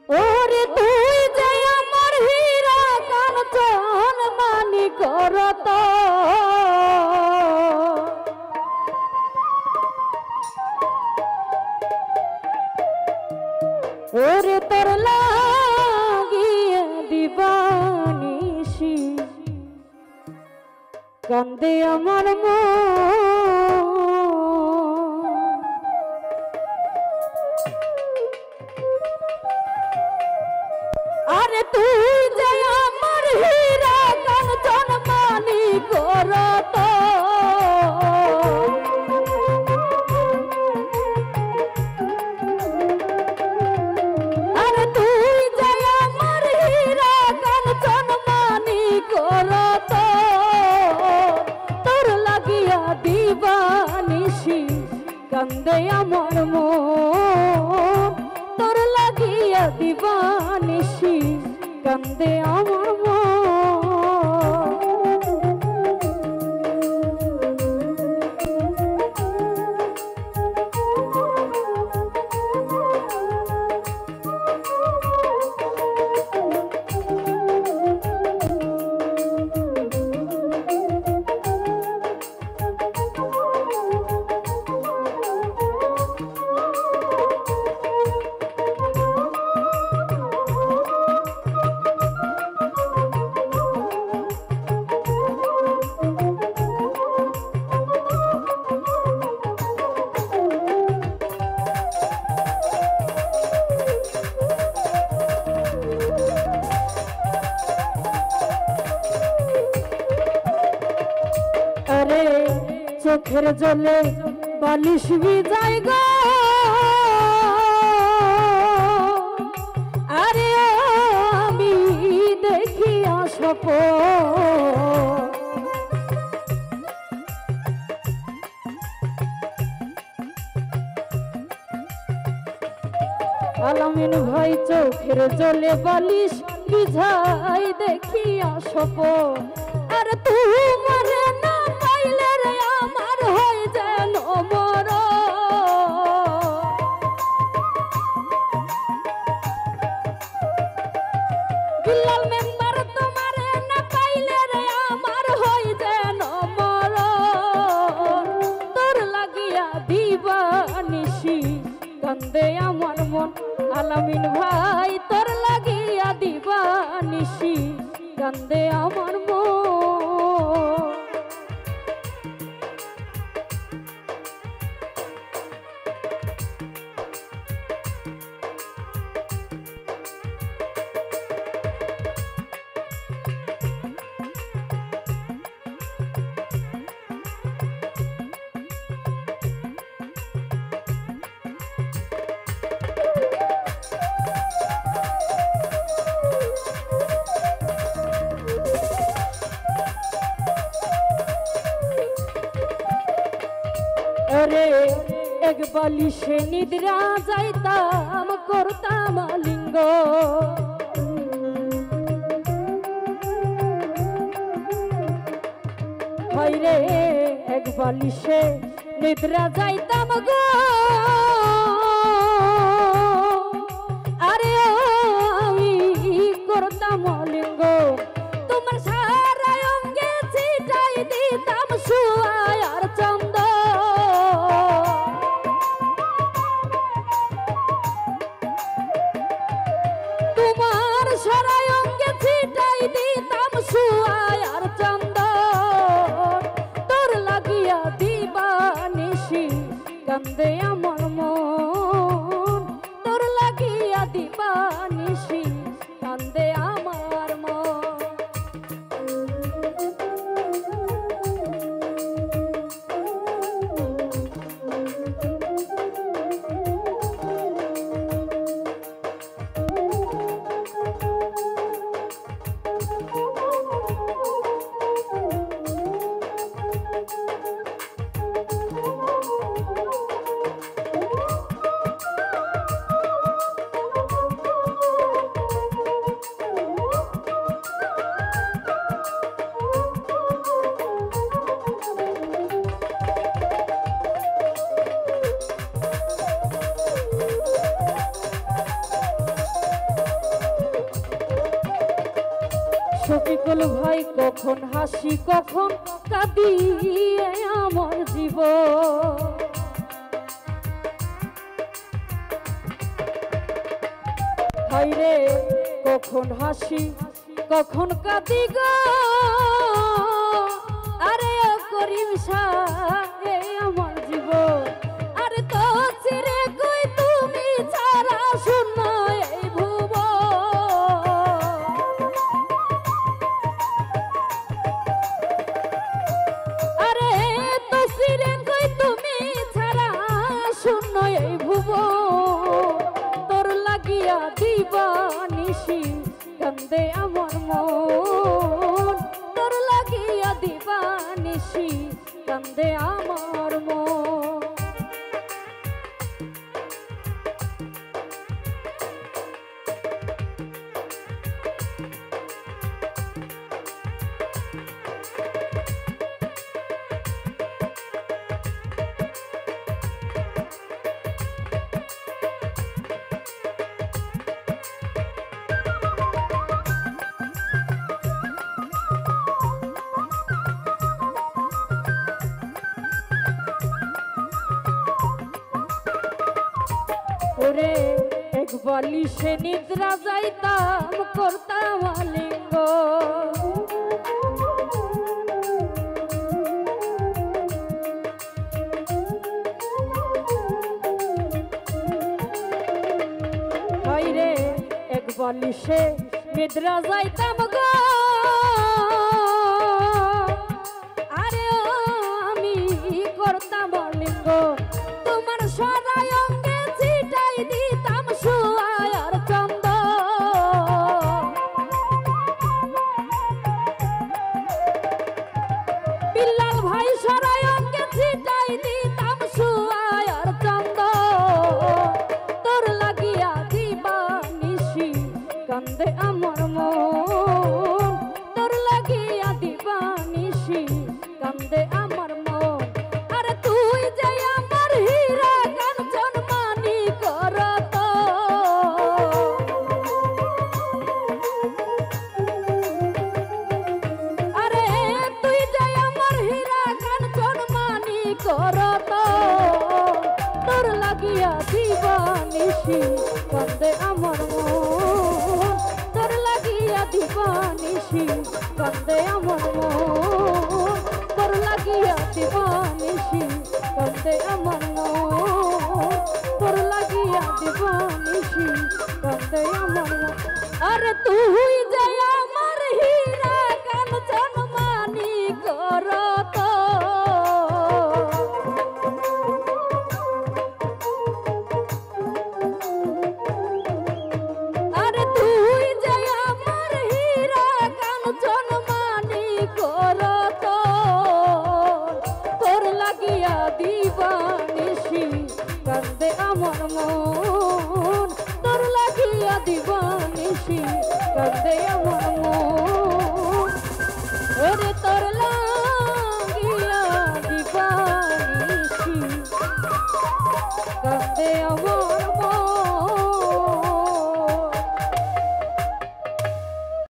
ওরে তুই যে আমার হীরা কাঞ্চন মানিক রতন, ওরে তোর লাগিয়ে দিবানিশি কান্দে আমার মন। আরে তুই যে আমার হীরা কাঞ্চন মানিক রতন, আরে তুই যে আমার হীরা কাঞ্চন মানিক রতন, তোর লাগিয়া দিবানিশি কান্দে আমার মন, তোর লাগিয়া দিবানিশি কান্দে আমার মন। আরে চোখের জলে বালিশ ভিজাই গো, আরে আমি দেখিয়া স্বপ্ন, আলামিন ভাই চোখের জলে বালিশ ভিজাই দেখিয়া স্বপ্ন। আর তোমার না পাইলে রে আমার হয় যেন মর, বিল্লাল মেম্বার তোমার না পাইলে রে আমার হয় যেন মর, তোর লাগিয়া দিবানিশি কান্দে আমার মন। আলামিন ভাই তোর লাগিয়া দিবানিশি কান্দে আমার মন। আরে এক বালিশে নিদ্রা যাইতাম করতাম লিঙ্গ, হায়রে এক বালিশে নিদ্রা যাইতাম গো, আরে আমি করতাম লিঙ্গ, তোমার সারা অঙ্গে ছিটাই দিতাম সুয়ায় আর চন্দ, তোমার সারা অঙ্গে ছিটাই দিতাম সুয়ায় আর চন্দ, তোর লাগিয়া দিবানিশি কান্দে আমার মন, তোর লাগিয়া দিবানিশি কান্দে আমার মন। শফিকুল ভাই কখন হাসি কখন কাঁদি আমার জীবন। হায়রে কখন হাসি কখন কাঁদি গো, আরে ও করিম শাহ আমার জীবন। আরে তো চিরে কই তুমি ছাড়া শূন্য এই ভুবন। আরে তো চিরে কই তুমি ছাড়া শূন্য এই ভুবন। তোর লাগিয়া দিবানিশি কান্দে আমার মন, তোর লাগিয়া দিবানিশি কান্দে আমার মন। ওরে এক বালিশে নিদ্রা যাইতাম করতাম আলিঙ্গ, হায়রে এক বালিশে নিদ্রা যাইতাম গো। আরে ও আমি করতাম আলিঙ্গ, তোমার সদায় অঙ্গে ছিটাই দিতাম সুয়ার চন্দ। বিল্লাল ভাই সরাই অঙ্গে ছিটাই দিতাম সুয়ার চন্দ। তোর লাগিয়া দিবানিশি কান্দে আমার মন, তোর লাগিয়া দিবানিশি কান্দে আমার মন। আরে তুই যে আমার হীরা কাঞ্চন মানিক রতন। আরে তুই যে আমার হীরা কাঞ্চন মানিক রতন। তোর লাগিয়া দিবানিশি কান্দে আমার মন, তোর লাগিয়া দিবানিশি কান্দে আমার মন, তোর লাগিয়া দিবানিশি কান্দে আমার মন, তোর লাগিয়া দিবানিশি কান্দে আমার মন। আরে তুই যে আমার হীরা কাঞ্চন মানিক রতন। আরে তুই যে আমার হীরা কাঞ্চন মানিক রতন। তোর লাগিয়া দিবানিশি কান্দে আমার মন, তোর লাগিয়া দিবানিশি কান্দে আমার মন। ওরে তোর লাগিয়া দিবানিশি কান্দে আমার